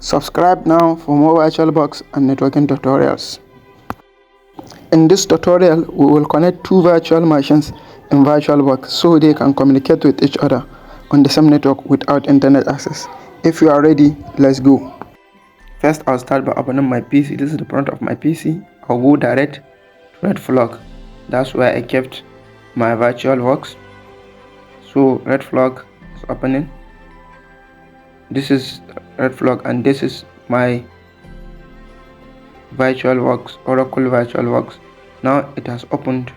Subscribe now for more VirtualBox and networking tutorials. In this tutorial, we will connect two virtual machines in VirtualBox so they can communicate with each other on the same network without internet access. If you are ready, let's go. First, I'll start by opening my PC. This is the front of my PC. I'll go direct to Red Flag. That's where I kept my VirtualBox. So Red Flag is opening. This is Red Flag and this is my VirtualBox, Oracle VirtualBox. Now it has opened.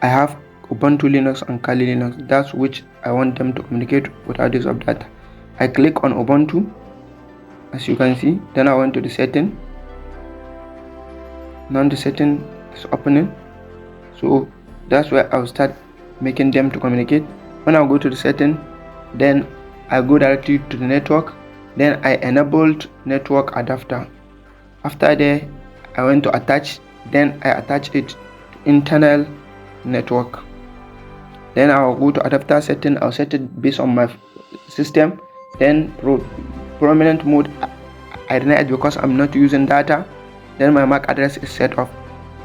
I have Ubuntu Linux and Kali Linux. That's which I want them to communicate without use of data. I click on Ubuntu, as you can see. Then I went to the setting. Now the setting is opening. So that's where I'll start making them to communicate. When I go to the setting, then I go directly to the network. Then I enabled network adapter. After there, I went to attach. Then I attach it to internal network. Then I'll go to adapter setting. I'll set it based on my system. Then prominent mode, I deny it because I'm not using data. Then my MAC address is set off.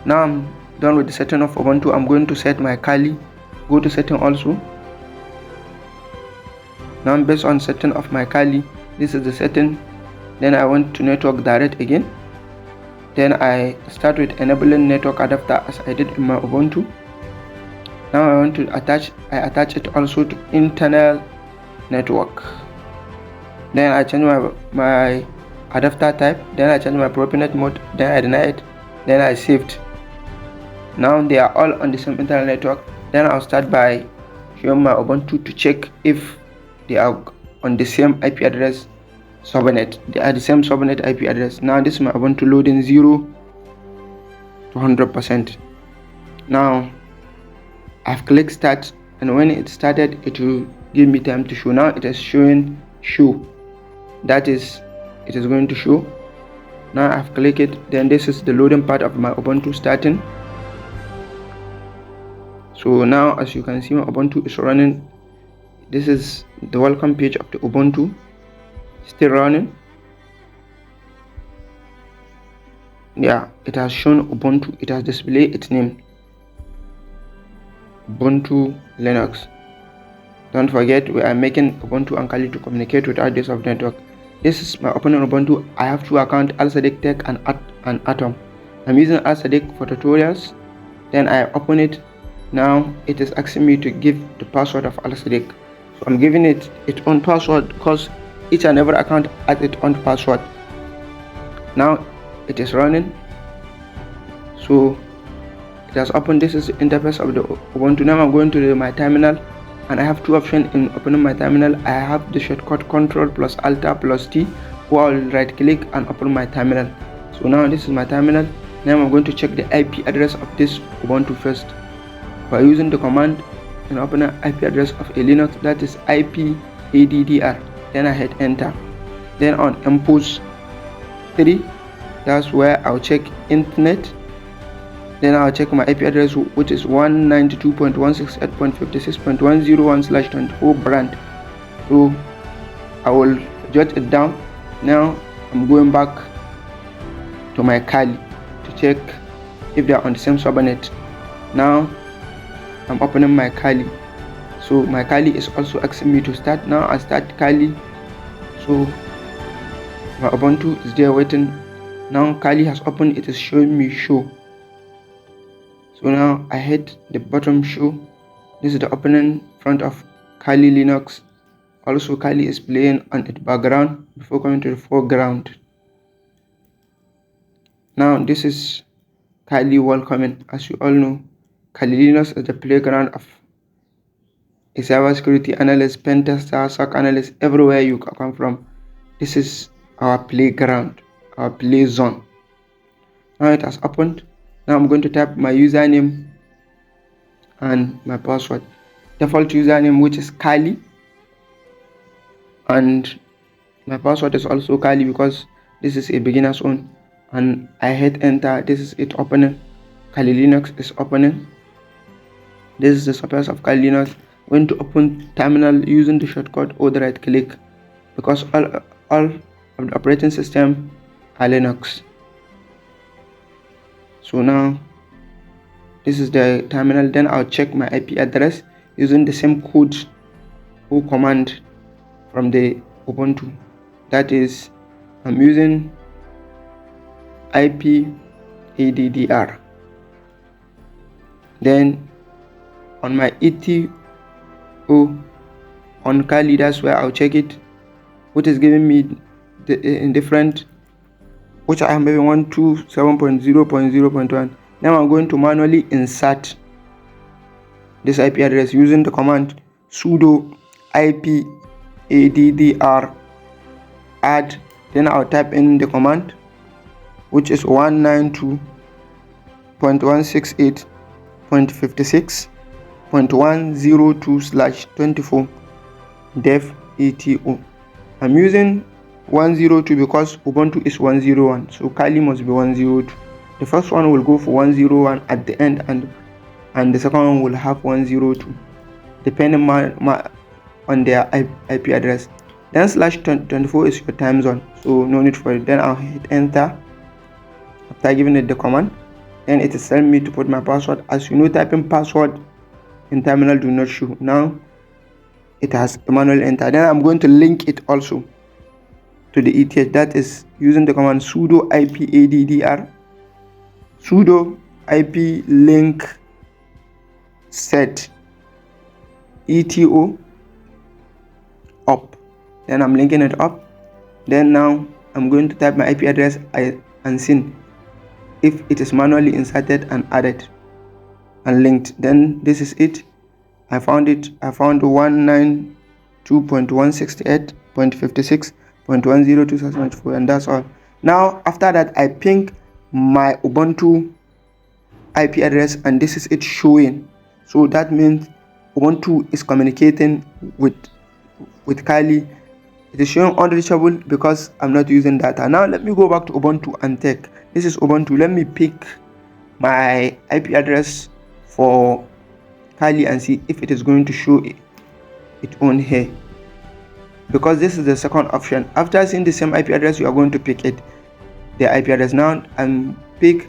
Now I'm done with the setting of Ubuntu. I'm going to set my Kali. Go to setting also. Now based on setting of my Kali, this is the setting. Then I went to network direct again. Then I start with enabling network adapter as I did in my Ubuntu. Now I want to attach it also to internal network. Then I change my adapter type. Then I change my proprietary mode. Then I deny it. Then I saved. Now they are all on the same internal network. Then I'll start by showing my Ubuntu to check if they are on the same IP address subnet. They are the same subnet IP address. Now this is my Ubuntu loading 0 to 100%. Now I've clicked start, and when it started, it will give me time to show. Now it is showing show. That is, it is going to show. Now I've clicked it. Then this is the loading part of my Ubuntu starting. So now as you can see, my Ubuntu is running. This is the welcome page of the Ubuntu, still running. Yeah, it has shown Ubuntu. It has displayed its name, Ubuntu Linux. Don't forget, we are making Ubuntu and Kali to communicate without use of network. This is my opening Ubuntu. I have two accounts, Al-Sadiq Tech and Atom. I'm using Al-Sadiq for tutorials. Then I open it. Now it is asking me to give the password of Al-Sadiq. So I'm giving it its own password because each and every account has its own password. Now it is running. So it has opened. This is the interface of the Ubuntu. Now I'm going to my terminal, and I have two options in opening my terminal. I have the shortcut Ctrl plus Alt plus T, or I'll right click and open my terminal. So now this is my terminal. Now I'm going to check the IP address of this Ubuntu first by using the command and open an IP address of a Linux, that is IP ADDR. Then I hit enter. Then on import 3, that's where I'll check internet. Then I'll check my IP address, which is 192.168.56.101/24 brand. So I will jot it down. Now I'm going back to my Kali to check if they are on the same subnet. Now I'm opening my Kali. So my Kali is also asking me to start. Now I start Kali. So my Ubuntu is there waiting. Now Kali has opened. It is showing me show. So now I hit the bottom show. This is the opening front of Kali Linux. Also Kali is playing on its background before coming to the foreground. Now this is Kali welcoming. As you all know, Kali Linux is the playground of a cybersecurity analyst, pen tester, SOC analyst, everywhere you come from. This is our playground, our play zone. Now it has opened. Now I'm going to type my username and my password. Default username, which is Kali, and my password is also Kali because this is a beginner's own. And I hit enter. This is it opening. Kali Linux is opening. This is the surface of Kali Linux. Going to open terminal using the shortcut or the right click, because all of of the operating system are Linux. So now this is the terminal. Then I'll check my IP address using the same code or command from the Ubuntu. That is, I'm using IP addr. Then on my ETO on Kali, that's where I'll check it, which is giving me the different, which I am maybe 127.0.0.1. Now I'm going to manually insert this IP address using the command sudo IP addr add. Then I'll type in the command, which is 192.168.56.102/24 dev eto. I'm using 102 because Ubuntu is 101, so Kali must be 102. The first one will go for 101 at the end, and the second one will have 102, depending on their IP address. Then /24 is your time zone, so no need for it. Then I'll hit enter after giving it the command. Then it is telling me to put my password. As you know, typing password in terminal do not show. Now it has manually entered. Then I'm going to link it also to the ETH. That is using the command sudo IP addr sudo IP link set eto up. Then I'm linking it up. Then now I'm going to type my IP address and see if it is manually inserted and added and linked. Then this is it. I found it. I found 192.168.56.102/24, and that's all. Now after that, I ping my Ubuntu IP address, and this is it showing. So that means Ubuntu is communicating with Kali. It is showing unreachable because I'm not using data. Now let me go back to Ubuntu and check. This is Ubuntu. Let me pick my IP address for Kali and see if it is going to show it on here, because this is the second option. After seeing the same IP address, you are going to pick the IP address. Now I'm pick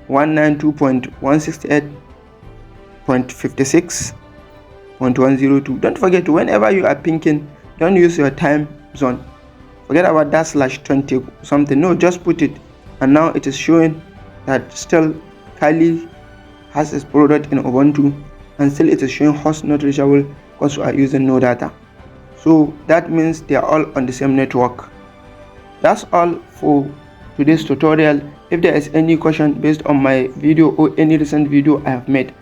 192.168.56.102. Don't forget, whenever you are picking, don't use your time zone. Forget about that /20 something. No, just put it. And now it is showing that still Kali has its product in Ubuntu, and still it is showing host not reachable because we are using no data. So that means they are all on the same network. That's all for today's tutorial. If there is any question based on my video or any recent video I have made,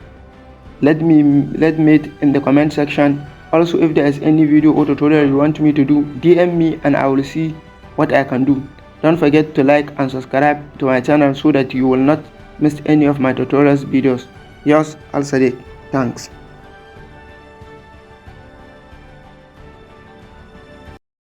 let me it in the comment section. Also, if there is any video or tutorial you want me to do, DM me and I will see what I can do. Don't forget to like and subscribe to my channel so that you will not miss any of my tutorials videos. Yours, Al Sadiq. Thanks.